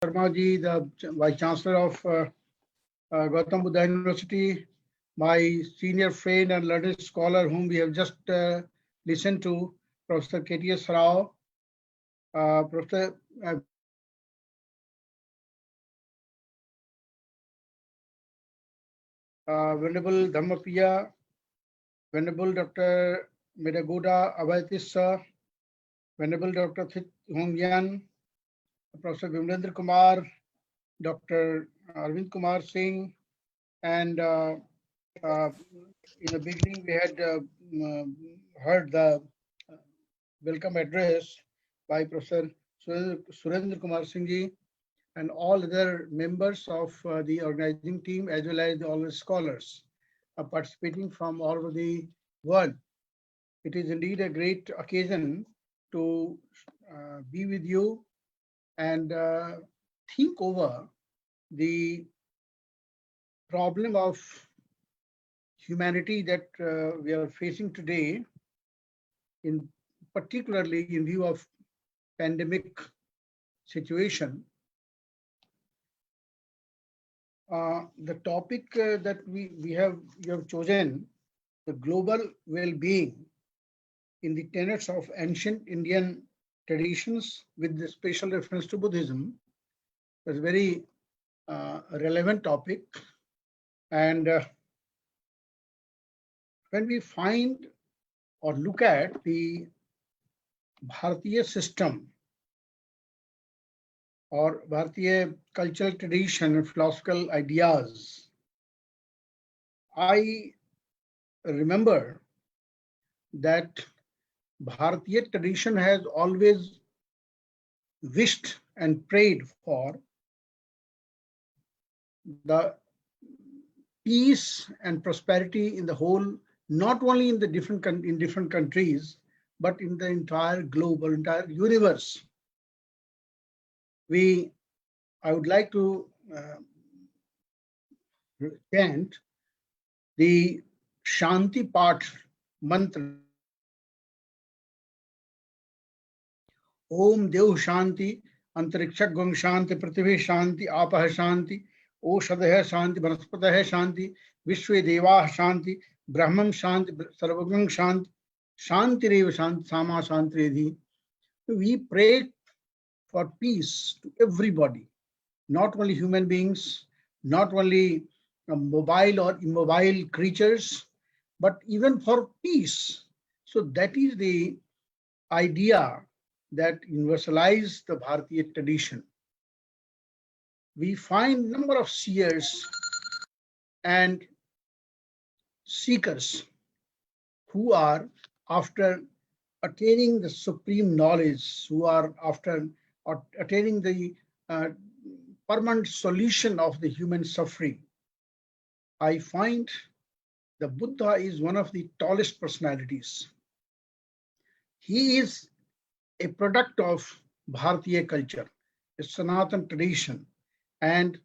Sharma ji, the Vice Chancellor of Gautam Buddha University, my senior friend and learned scholar whom we have just listened to, Professor K.T.S. Rao, Professor Venerable Dhammapriya, Venerable Dr. Medagoda Abhayatissa, Venerable Dr. Thit Hong Yan, Professor Vimlendra Kumar, Dr. Arvind Kumar Singh, and in the beginning we had heard the welcome address by Professor Surendra Kumar Singh ji and all other members of the organizing team as well as all the scholars participating from all over the world. It is indeed a great occasion to be with you and think over the problem of humanity that we are facing today, in particularly in view of pandemic situation. The topic that you have chosen, the global well-being in the tenets of ancient Indian traditions with the special reference to Buddhism, is a very relevant topic. And when we find or look at the Bharatiya system or Bharatiya cultural tradition and philosophical ideas, I remember that Bharatiya tradition has always wished and prayed for the peace and prosperity in the whole, not only in the different countries, but in the entire globe or entire universe. I would like to chant the Shanti Path mantra. Om Dev Shanti, Antarikshak Gong Shanti, Prithvi Shanti, Apah Shanti, Oshadha Shanti, Banaspatah Shanti, Vishwe Devah Shanti, Brahman Shanti, Sarvagang Shanti, Shanti Reva Shanti, Sama Shanti Redhi. We pray for peace to everybody, not only human beings, not only mobile or immobile creatures, but even for peace. So that is the idea that universalize the Bharatiya tradition. We find number of seers and seekers who are after attaining the supreme knowledge, who are after attaining the permanent solution of the human suffering. I find the Buddha is one of the tallest personalities. He is a product of Bharatiya culture, a Sanatan tradition. And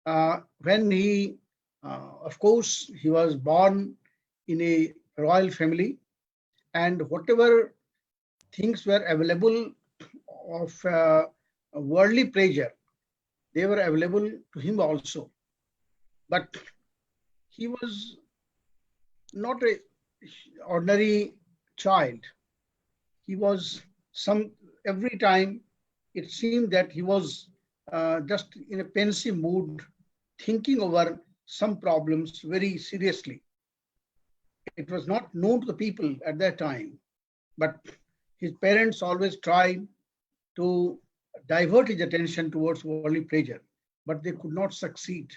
when he, of course, he was born in a royal family, and whatever things were available of worldly pleasure, they were available to him also. But he was not an ordinary child. He was every time it seemed that he was just in a pensive mood, thinking over some problems very seriously. It was not known to the people at that time, but his parents always tried to divert his attention towards worldly pleasure, but they could not succeed.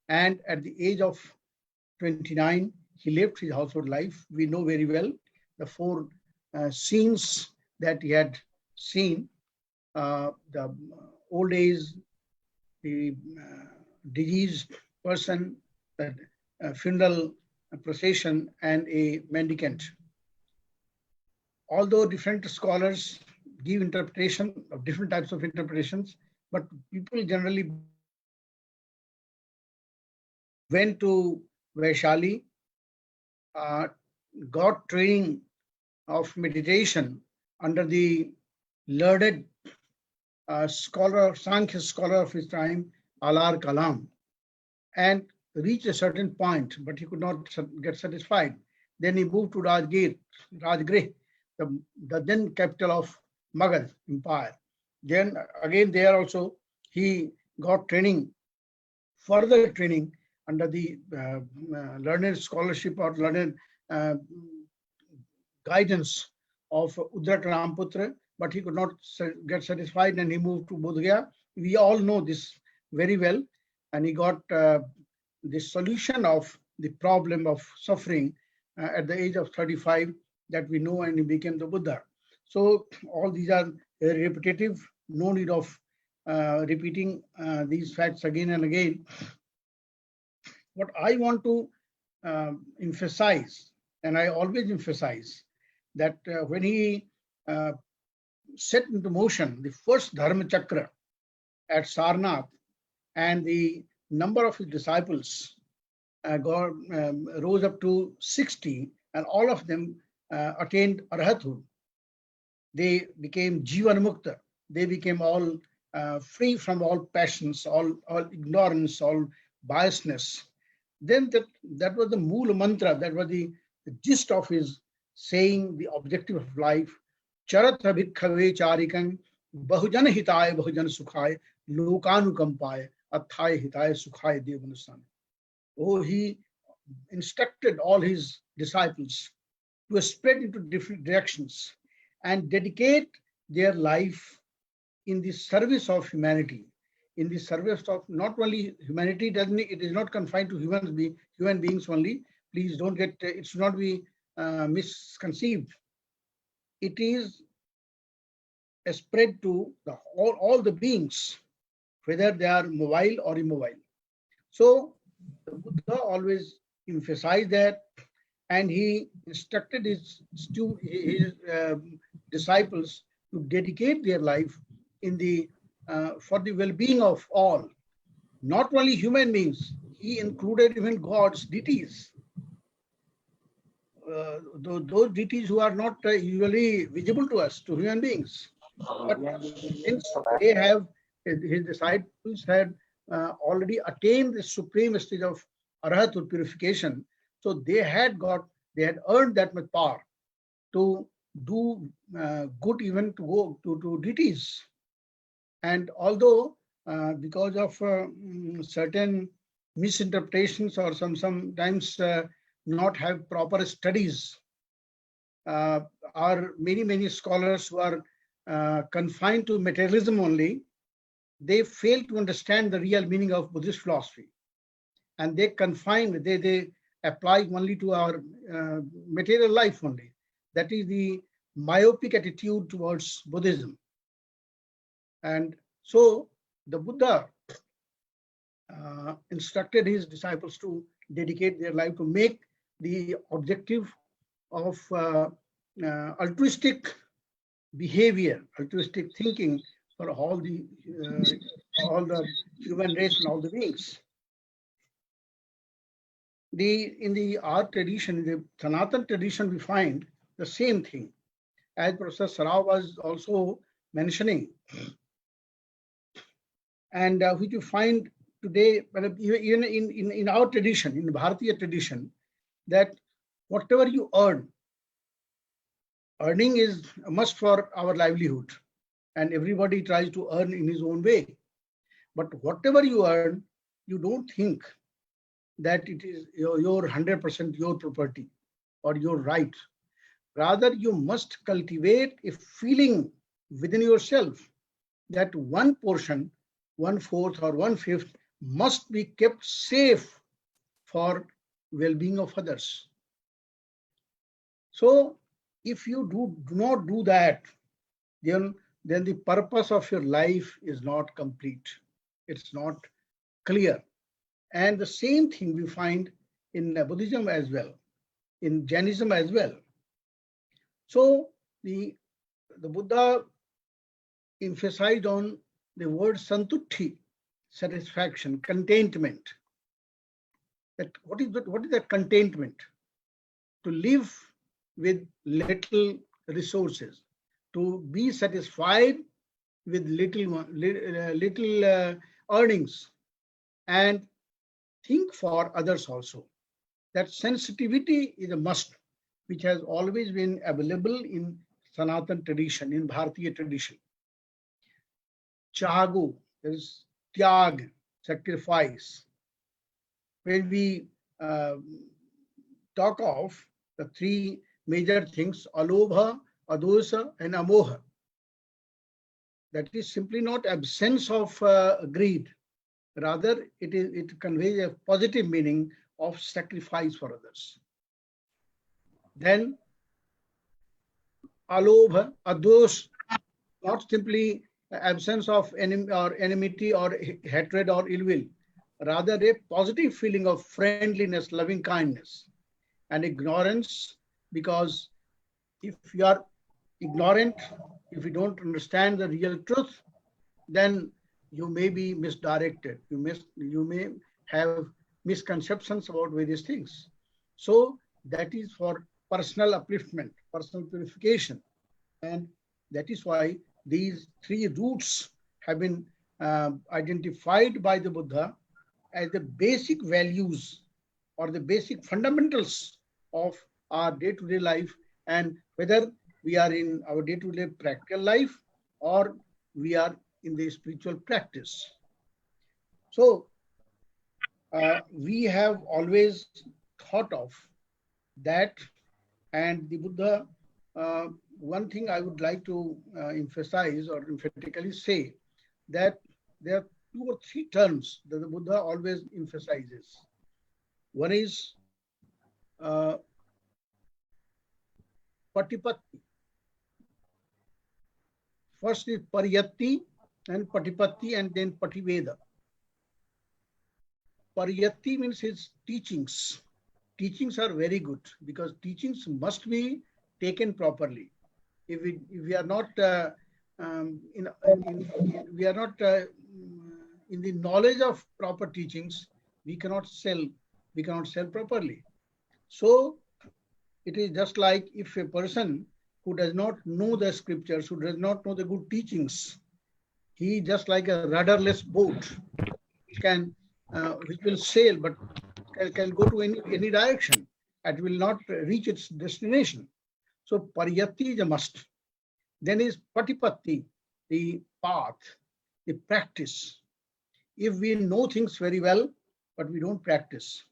And at the age of 29, he left his household life. We know very well the four scenes that he had seen, the old age, the diseased person, the funeral procession, and a mendicant. Although different scholars give interpretation of different types of interpretations, but people generally went to Vaishali, got training of meditation under the learned scholar, Sankhya scholar of his time, Alar Kalam, and reached a certain point, but he could not get satisfied. Then he moved to Rajgir, the then capital of Magadh Empire. Then again there also he got training, further training under the learned scholarship or learned uh, guidance of Udrak Ramputra, but he could not get satisfied and he moved to Bodh Gaya. We all know this very well, and he got the solution of the problem of suffering at the age of 35 that we know, and he became the Buddha. So all these are repetitive, no need of repeating these facts again and again. What I want to emphasize, and I always emphasize, that when he uh, set into motion the first Dharma Chakra at Sarnath, and the number of his disciples rose up to 60, and all of them attained Arhathood. They became Jivan Mukta. They became all free from all passions, all ignorance, all biasness. Then that was the Mool Mantra, that was the gist of his saying, the objective of life. Charatha bhikkave charikam bahujan hitaya bahujan sukhaya lokanukampaya athaya hitaya sukhaya devanusan. Oh, he instructed all his disciples to spread into different directions and dedicate their life in the service of humanity, in the service of not only humanity. It is not confined to human beings only. Please don't get, it should not be misconceived. It is a spread to all the beings, whether they are mobile or immobile. So the Buddha always emphasized that, and he instructed his disciples to dedicate their life in the for the well-being of all, not only human beings. He included even gods, deities, those deities who are not usually visible to us, to human beings. But since they have, his disciples had already attained the supreme stage of Arhat, purification, so they had earned that much power to do good, even to go to deities. And although because of certain misinterpretations, or sometimes not have proper studies, are many scholars who are confined to materialism only, they fail to understand the real meaning of Buddhist philosophy, and they apply only to our material life only. That is the myopic attitude towards Buddhism. And so the Buddha instructed his disciples to dedicate their life to make the objective of altruistic behavior, altruistic thinking for all the human race and all the beings. In the art tradition, in the Sanatan tradition, we find the same thing, as Professor Sarao was also mentioning, and which you find today, even in our tradition, in the Bharatiya tradition, that whatever you earning is a must for our livelihood, and everybody tries to earn in his own way. But whatever you earn, you don't think that it is your 100% your property or your right. Rather, you must cultivate a feeling within yourself that one portion, 1/4 or 1/5, must be kept safe for well-being of others. So if you do not do that, then the purpose of your life is not complete. It's not clear. And the same thing we find in Buddhism as well, in Jainism as well. So the Buddha emphasized on the word santutti, satisfaction, contentment. That what is that contentment? To live with little resources, to be satisfied with little earnings, and think for others also. That sensitivity is a must, which has always been available in Sanatan tradition, in Bharatiya tradition. Chago, there is tyag, sacrifice. When we uh, talk of the three major things, alobha, adosa, and amoha, that is simply not absence of greed. Rather, it conveys a positive meaning of sacrifice for others. Then alobha, ados, not simply absence of enmity or hatred or ill will, rather a positive feeling of friendliness, loving kindness, and ignorance, because if you are ignorant, if you don't understand the real truth, then you may be misdirected. You may have misconceptions about various things. So that is for personal upliftment, personal purification, and that is why these three roots have been identified by the Buddha as the basic values or the basic fundamentals of our day-to-day life, and whether we are in our day-to-day practical life or we are in the spiritual practice. So we have always thought of that, and the Buddha, one thing I would like to emphasize or emphatically say, that there are two or three terms that the Buddha always emphasizes. One is uh, patipatti. First is pariyatti and patipatti and then pativeda. Pariyatti means his teachings. Teachings are very good because teachings must be taken properly. If we are not we are not in the knowledge of proper teachings, we cannot sell properly. So it is just like if a person who does not know the scriptures, who does not know the good teachings, he just like a rudderless boat, which can which will sail but can go to any direction and will not reach its destination. So pariyatti is a must. Then is patipatti, the path, the practice. If we know things very well, but we don't practice,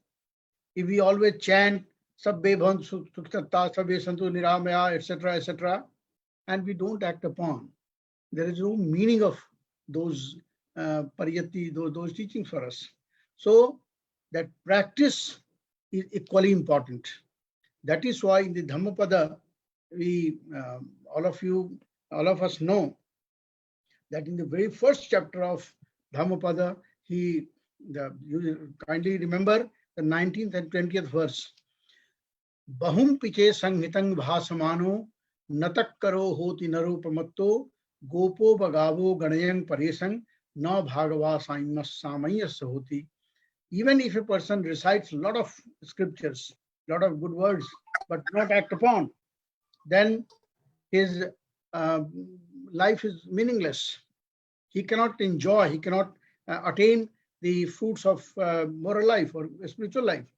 if we always chant sabbe bhan suktatta, sabbe santu niramaya, etc., etc., and we don't act upon, there is no meaning of those pariyatti, those teachings for us. So that practice is equally important. That is why in the Dhammapada, we all of us know that in the very first chapter of Dhammapada, you kindly remember the 19th and 20th verse. Bahum piche sanghitang bhasamano natak karo hoti naropamatto gopo bagavo ganayang paresang na bhagava samayas hoti. Even if a person recites a lot of scriptures, a lot of good words, but not act upon, then his life is meaningless. He cannot enjoy, he cannot attain the fruits of moral life or spiritual life.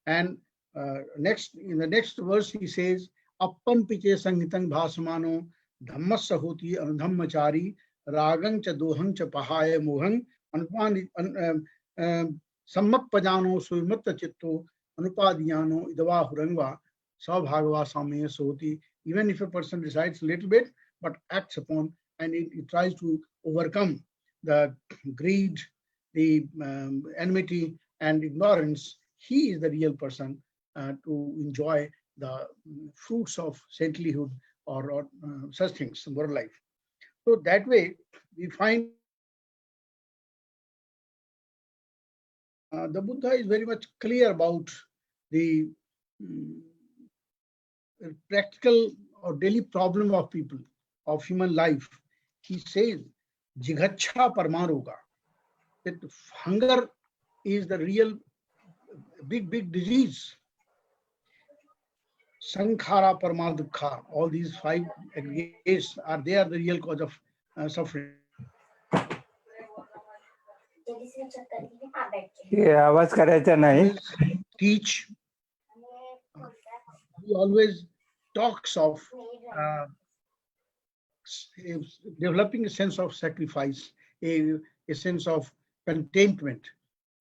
And in the next verse, he says, Appan piche sangitang bhasamano dhammassa hoti anudhammachari ragang cha dohang cha pahaya mohang sammapajano suvimatta chitto anupadiyano idava hurangva sabhagava samaya soti. Even if a person recites a little bit, but acts upon and it tries to overcome the greed, the enmity and ignorance, he is the real person to enjoy the fruits of saintlyhood or such things, moral life. So that way, we find the Buddha is very much clear about the practical or daily problem of people, of human life. He says, Jigacha Parmaroga, that hunger is the real big disease. Sankhara Paramadukha, all these five aggregates are they are the real cause of suffering. ये आवाज करायचा नाही. Teach. He always talks of developing a sense of sacrifice, a sense of contentment.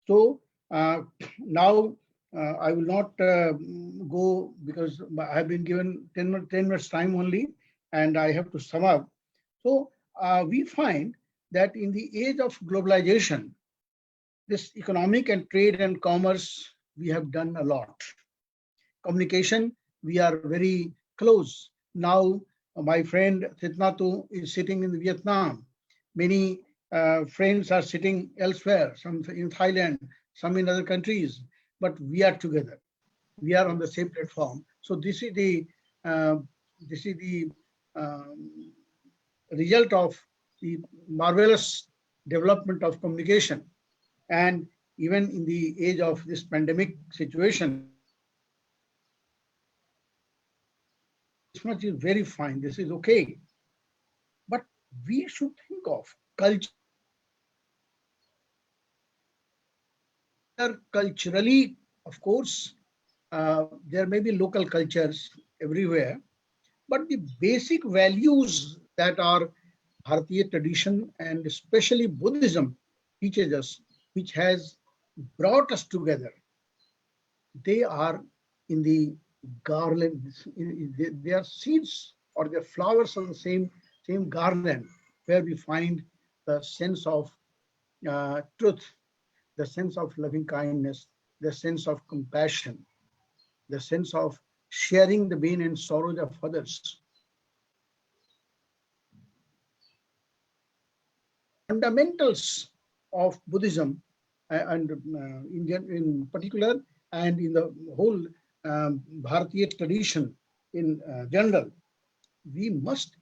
So now I will not go because I have been given 10 minutes time only, and I have to sum up. So we find that in the age of globalization, this economic and trade and commerce, we have done a lot. Communication, we are very close. Now, my friend Thitnatu is sitting in Vietnam. Many friends are sitting elsewhere, some in Thailand, some in other countries, but we are together. We are on the same platform. So this is the result of the marvelous development of communication. And even in the age of this pandemic situation, this much is very fine. This is okay. But we should think of culture. Culturally, of course, there may be local cultures everywhere, but the basic values that are Bharatiya tradition and especially Buddhism teaches us, which has brought us together, they are in the garland. They are seeds or they are flowers on the same garland, where we find the sense of truth, the sense of loving kindness, the sense of compassion, the sense of sharing the pain and sorrows of others. Fundamentals of Buddhism and in particular, and in the whole Bharatiya tradition in general, we must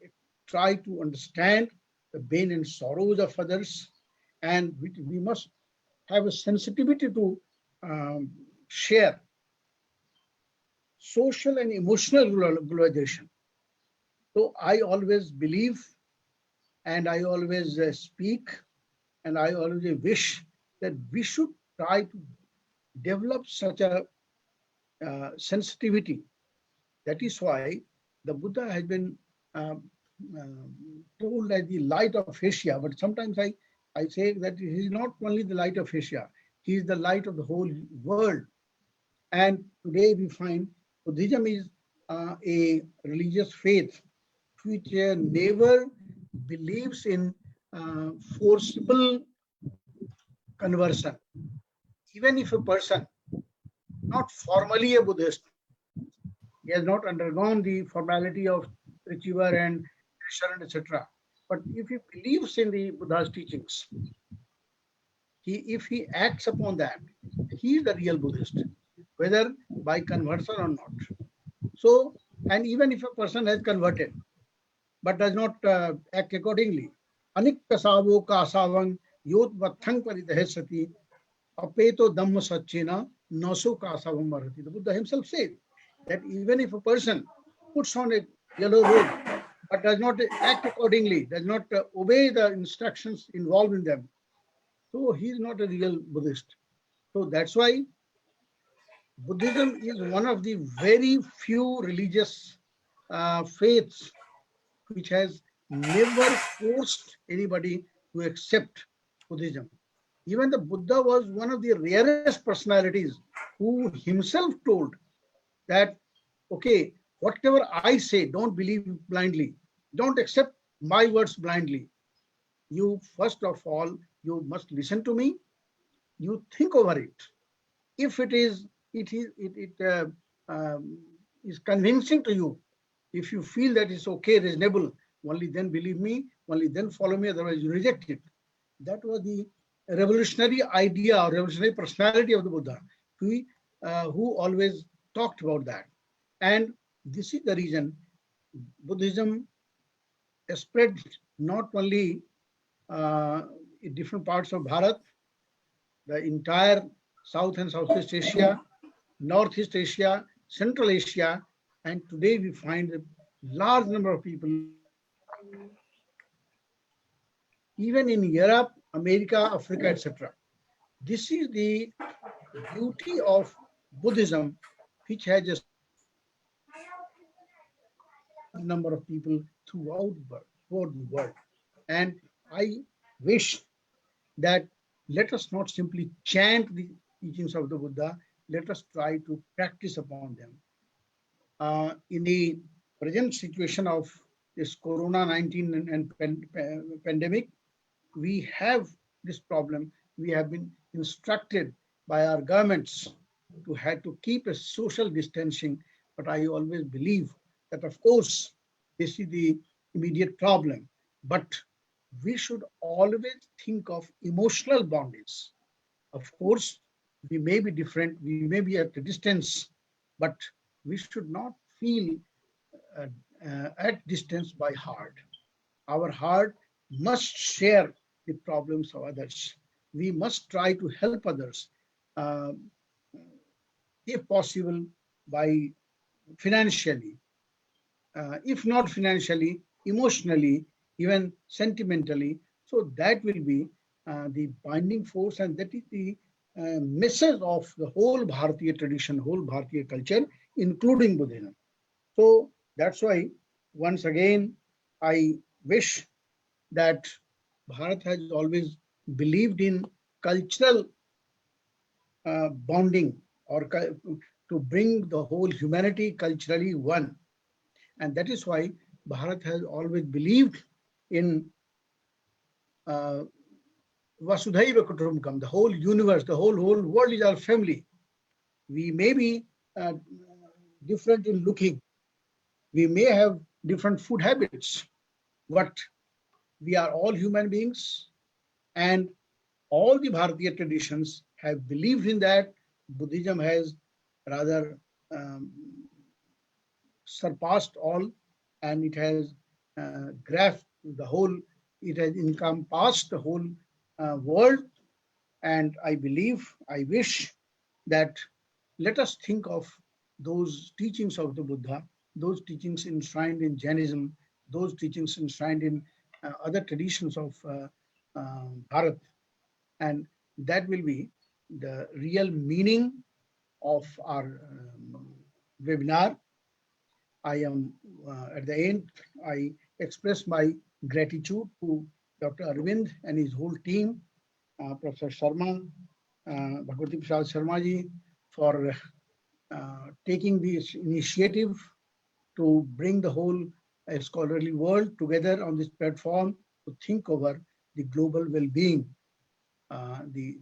try to understand the pain and sorrows of others, and we must have a sensitivity to share social and emotional globalization. So I always believe, and I always speak, and I always wish that we should try to develop such a sensitivity. That is why the Buddha has been told as the light of Asia, but sometimes I say that he is not only the light of Asia, he is the light of the whole world. And today we find Buddhism is a religious faith which never believes in forcible conversion. Even if a person, not formally a Buddhist, he has not undergone the formality of ritual and sharan, etc. But if he believes in the Buddha's teachings, if he acts upon that, he is the real Buddhist, whether by conversion or not. So, and even if a person has converted, but does not act accordingly, anik kasavo kasavang yot vathang paridhesati apeto dhamma satchena naso kasavam marati. The Buddha himself said that even if a person puts on a yellow robe but does not act accordingly, does not obey the instructions involved in them, so he is not a real Buddhist. So that's why Buddhism is one of the very few religious faiths which has never forced anybody to accept Buddhism. Even the Buddha was one of the rarest personalities who himself told that, okay, whatever I say, don't believe blindly. Don't accept my words blindly. You, first of all, you must listen to me. You think over it. If it is convincing to you, if you feel that it's okay, reasonable, only then believe me, only then follow me, otherwise you reject it. That was the revolutionary idea or revolutionary personality of the Buddha, who always talked about that. And this is the reason Buddhism spread not only in different parts of Bharat, the entire South and Southeast Asia, Northeast Asia, Central Asia, and today we find a large number of people even in Europe, America, Africa, etc. This is the beauty of Buddhism, which has a number of people throughout the world. And I wish that let us not simply chant the teachings of the Buddha, let us try to practice upon them. In the present situation of this Corona-19 and pandemic, we have this problem. We have been instructed by our governments to have to keep a social distancing, but I always believe that, of course, this is the immediate problem. But we should always think of emotional bondage. Of course, we may be different, we may be at a distance, but we should not feel uh, at distance by heart. Our heart must share the problems of others. We must try to help others, uh, if possible, by financially, if not financially, emotionally, even sentimentally. So that will be the binding force, and that is the message of the whole Bharatiya tradition, whole Bharatiya culture, including Buddhism. So that's why, once again, I wish that Bharat has always believed in cultural bonding, or to bring the whole humanity culturally one. And that is why Bharat has always believed in uh, Vasudhaiva Kutumbakam, the whole universe, the whole world is our family. We may be uh, different in looking, we may have different food habits, but we are all human beings, and all the Bharatiya traditions have believed in that. Buddhism has rather um, surpassed all, and it has grasped the whole, it has encompassed the whole world. And I believe, I wish that let us think of those teachings of the Buddha, those teachings enshrined in Jainism, those teachings enshrined in other traditions of Bharat, and that will be the real meaning of our webinar. I am at the end, I express my gratitude to Dr. Arvind and his whole team, Professor Sharma, Bhagwati Prasad Sharma ji, for taking this initiative to bring the whole scholarly world together on this platform to think over the global well-being, the